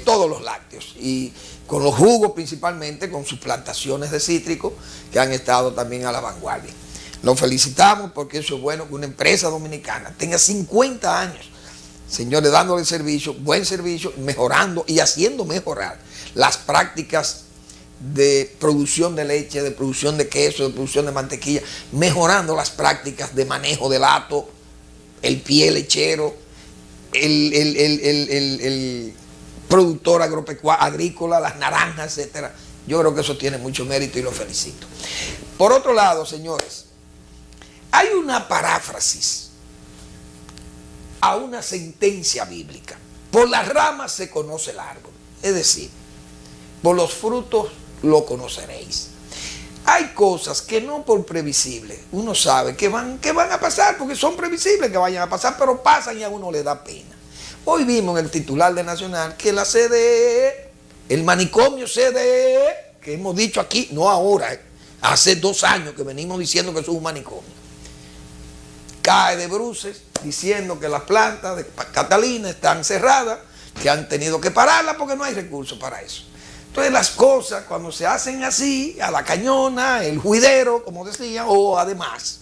todos los lácteos, y con los jugos principalmente, con sus plantaciones de cítricos que han estado también a la vanguardia. Los felicitamos porque eso es bueno que una empresa dominicana tenga 50 años, señores, dándole servicio, buen servicio, mejorando y haciendo mejorar las prácticas de producción de leche, de producción de queso, de producción de mantequilla, mejorando las prácticas de manejo del hato, el pie lechero, el productor agrícola, las naranjas, etcétera. Yo creo que eso tiene mucho mérito y lo felicito. Por otro lado, señores, hay una paráfrasis a una sentencia bíblica. Por las ramas se conoce el árbol. Es decir, por los frutos lo conoceréis. Hay cosas que no por previsible uno sabe que van a pasar, porque son previsibles que vayan a pasar, pero pasan y a uno le da pena. Hoy vimos en el titular de Nacional que la CDE, el manicomio CDE, que hemos dicho aquí, no ahora, hace 2 años que venimos diciendo que eso es un manicomio, cae de bruces diciendo que las plantas de Catalina están cerradas, que han tenido que pararlas porque no hay recursos para eso. Entonces las cosas cuando se hacen así, a la cañona, el juidero, como decía, o además,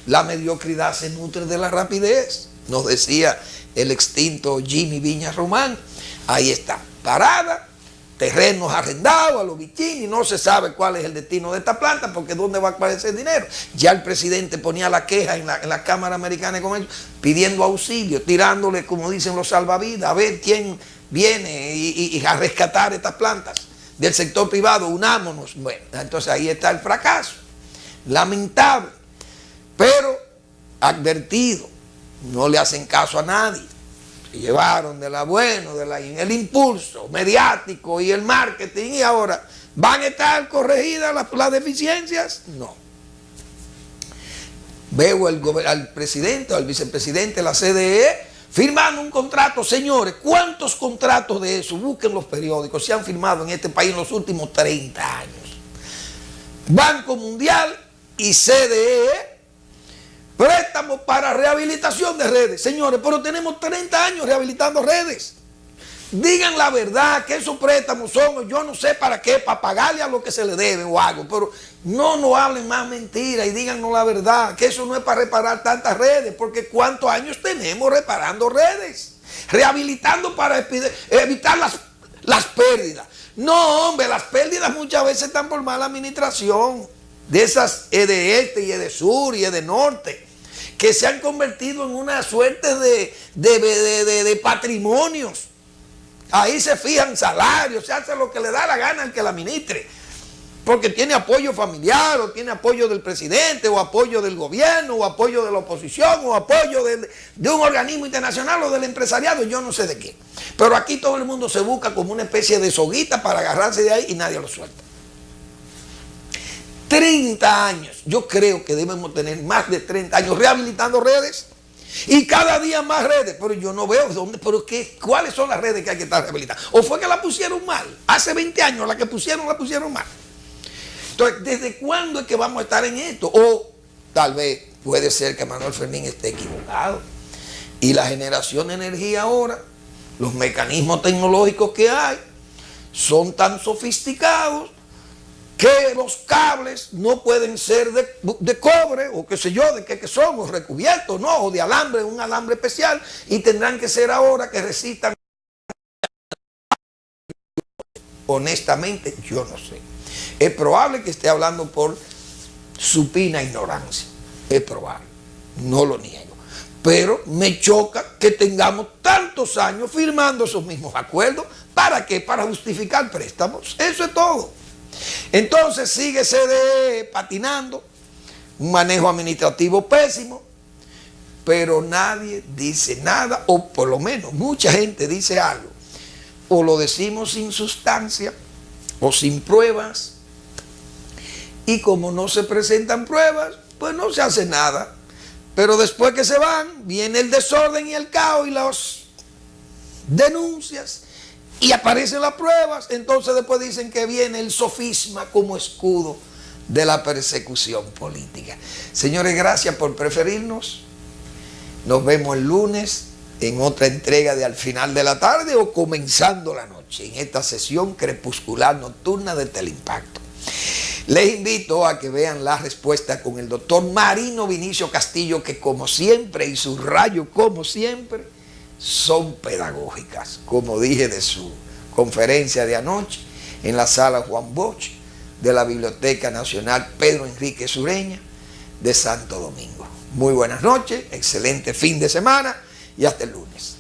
la mediocridad se nutre de la rapidez. Nos decía el extinto Jimmy Viñas Román, ahí está, parada, terrenos arrendados a los bichini, no se sabe cuál es el destino de esta planta, porque ¿dónde va a aparecer dinero? Ya el presidente ponía la queja en la Cámara Americana de Comercio, pidiendo auxilio, tirándole, como dicen los salvavidas, a ver quién viene y a rescatar estas plantas del sector privado, unámonos. Bueno, entonces ahí está el fracaso, lamentable, pero advertido, no le hacen caso a nadie. Se llevaron de la buena, el impulso mediático y el marketing, y ahora ¿van a estar corregidas las deficiencias? No. Veo al presidente o al vicepresidente de la CDE firmando un contrato. Señores, ¿cuántos contratos de eso? Busquen los periódicos, se han firmado en este país en los últimos 30 años. Banco Mundial y CDE, préstamos para rehabilitación de redes. Señores, pero tenemos 30 años rehabilitando redes. Digan la verdad, que esos préstamos son, yo no sé para qué, para pagarle a lo que se le debe o algo, pero no nos hablen más mentiras y díganos la verdad, que eso no es para reparar tantas redes, porque ¿cuántos años tenemos reparando redes? Rehabilitando para evitar las pérdidas. No, hombre, las pérdidas muchas veces están por mala administración de esas EDESTE y EDESUR y EDENORTE, que se han convertido en una suerte de patrimonios. Ahí se fijan salarios, se hace lo que le da la gana al que la administre, porque tiene apoyo familiar, o tiene apoyo del presidente, o apoyo del gobierno, o apoyo de la oposición, o apoyo de un organismo internacional, o del empresariado, yo no sé de qué. Pero aquí todo el mundo se busca como una especie de soguita para agarrarse de ahí y nadie lo suelta. 30 años, yo creo que debemos tener más de 30 años rehabilitando redes, y cada día más redes, pero yo no veo cuáles son las redes que hay que estar rehabilitando. ¿O fue que la pusieron mal? Hace 20 años la pusieron mal. Entonces, ¿desde cuándo es que vamos a estar en esto? O tal vez puede ser que Manuel Fermín esté equivocado y la generación de energía ahora, los mecanismos tecnológicos que hay, son tan sofisticados que los cables no pueden ser de cobre, o qué sé yo, de qué son, o recubiertos, no, o de alambre, un alambre especial, y tendrán que ser ahora que resistan. Honestamente, yo no sé. Es probable que esté hablando por supina ignorancia. Es probable, no lo niego. Pero me choca que tengamos tantos años firmando esos mismos acuerdos. ¿Para qué? Para justificar préstamos. Eso es todo. Entonces sigue CDE patinando, un manejo administrativo pésimo, pero nadie dice nada, o por lo menos mucha gente dice algo. O lo decimos sin sustancia o sin pruebas, y como no se presentan pruebas, pues no se hace nada. Pero después que se van, viene el desorden y el caos y las denuncias, y aparecen las pruebas. Entonces después dicen que viene el sofisma como escudo de la persecución política. Señores, gracias por preferirnos. Nos vemos el lunes en otra entrega de Al Final de la Tarde, o comenzando la noche, en esta sesión crepuscular nocturna de Teleimpacto. Les invito a que vean la respuesta con el doctor Marino Vinicio Castillo, que como siempre, y subrayo como siempre, son pedagógicas, como dije de su conferencia de anoche en la sala Juan Bosch de la Biblioteca Nacional Pedro Enrique Sureña de Santo Domingo. Muy buenas noches, excelente fin de semana y hasta el lunes.